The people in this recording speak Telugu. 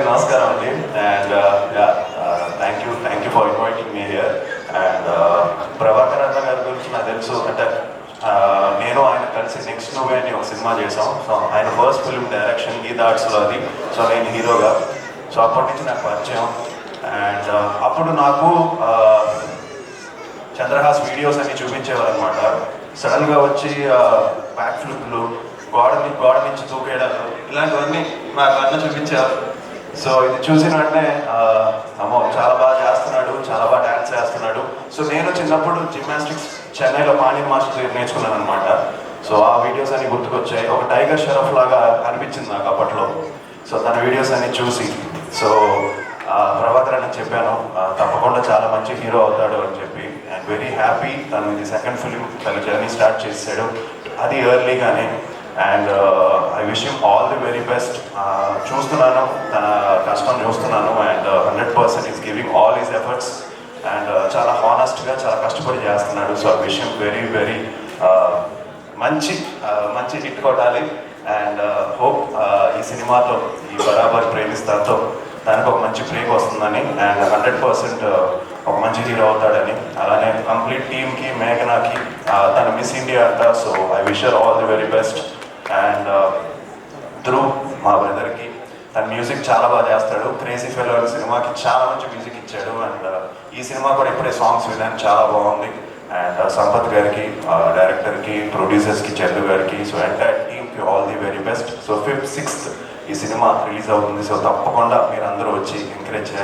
నమస్కారం అండి. And thank you for inviting me here. And Prabhakar అన్న గారి గురించి నాకు తెలుసు. అంటే నేను ఆయన కలిసి నెక్స్ట్ నువ్వే అని ఒక సినిమా చేసాం. సో ఆయన ఫస్ట్ ఫిల్మ్ డైరెక్షన్ గీత ఆర్ట్స్లో అది. సో నేను హీరోగా. సో అప్పటి నుంచి నాకు పరిచయం. అండ్ అప్పుడు నాకు చంద్రహాస్ వీడియోస్ అన్ని చూపించేవారు అనమాట. సడన్గా వచ్చి బ్యాక్ ఫ్లిప్లు, గోడ నుంచి దూకేయడాలు, ఇలాంటివన్నీ నాకు అన్న చూపించారు. సో ఇది చూసిన వెంటనే అమ్మో చాలా బాగా చేస్తున్నాడు, చాలా బాగా డ్యాన్స్ చేస్తున్నాడు. సో నేను చిన్నప్పుడు జిమ్నాస్టిక్స్ చెన్నైలో పాణి మాస్టర్ నేర్చుకున్నాను అనమాట. సో ఆ వీడియోస్ అన్ని గుర్తుకొచ్చాయి. ఒక టైగర్ షరఫ్ లాగా అనిపించింది నాకు అప్పట్లో. సో తన వీడియోస్ అన్ని చూసి సో ప్రభాకర్ అని చెప్పాను, తప్పకుండా చాలా మంచి హీరో అవుతాడు అని చెప్పి. And very happy. తను ఇది సెకండ్ ఫిలిం తన జర్నీ స్టార్ట్ చేశాడు, అది ఎర్లీగానే. And I wish him all the very best. చూస్తున్నాను తన కష్టం చూస్తున్నాను. And 100% is giving all his efforts. And చాలా హానెస్ట్గా చాలా కష్టపడి చేస్తున్నాడు. So I wish him very very మంచి హిట్ కొట్టాలి. అండ్ హోప్ ఈ సినిమాతో, ఈ బరాబర్ ప్రేమిస్తాతో తనకు ఒక మంచి బ్రేక్ వస్తుందని. అండ్ 100% ఒక మంచి హీరో అవుతాడని. అలానే కంప్లీట్ టీమ్కి, మేఘనాకి, తన మిస్ ఇండియా అంట. So I wish her all the very best. And Dhruv మా బ్రదర్కి, తన మ్యూజిక్ చాలా బాగా చేస్తాడు. క్రేజీ ఫెలో సినిమాకి చాలా మంచి మ్యూజిక్ ఇచ్చాడు. అండ్ ఈ సినిమా కూడా ఇప్పుడే సాంగ్స్ విన్నాను, చాలా బాగుంది. అండ్ సంపత్ గారికి, డైరెక్టర్కి, ప్రొడ్యూసర్స్కి, చందు గారికి, సో ఎంటైర్ టీమ్కి all the very best. So 5th, 6th ఈ సినిమా రిలీజ్ అవుతుంది. సో తప్పకుండా మీరు అందరూ వచ్చి ఎంకరేజ్ చేయాలి.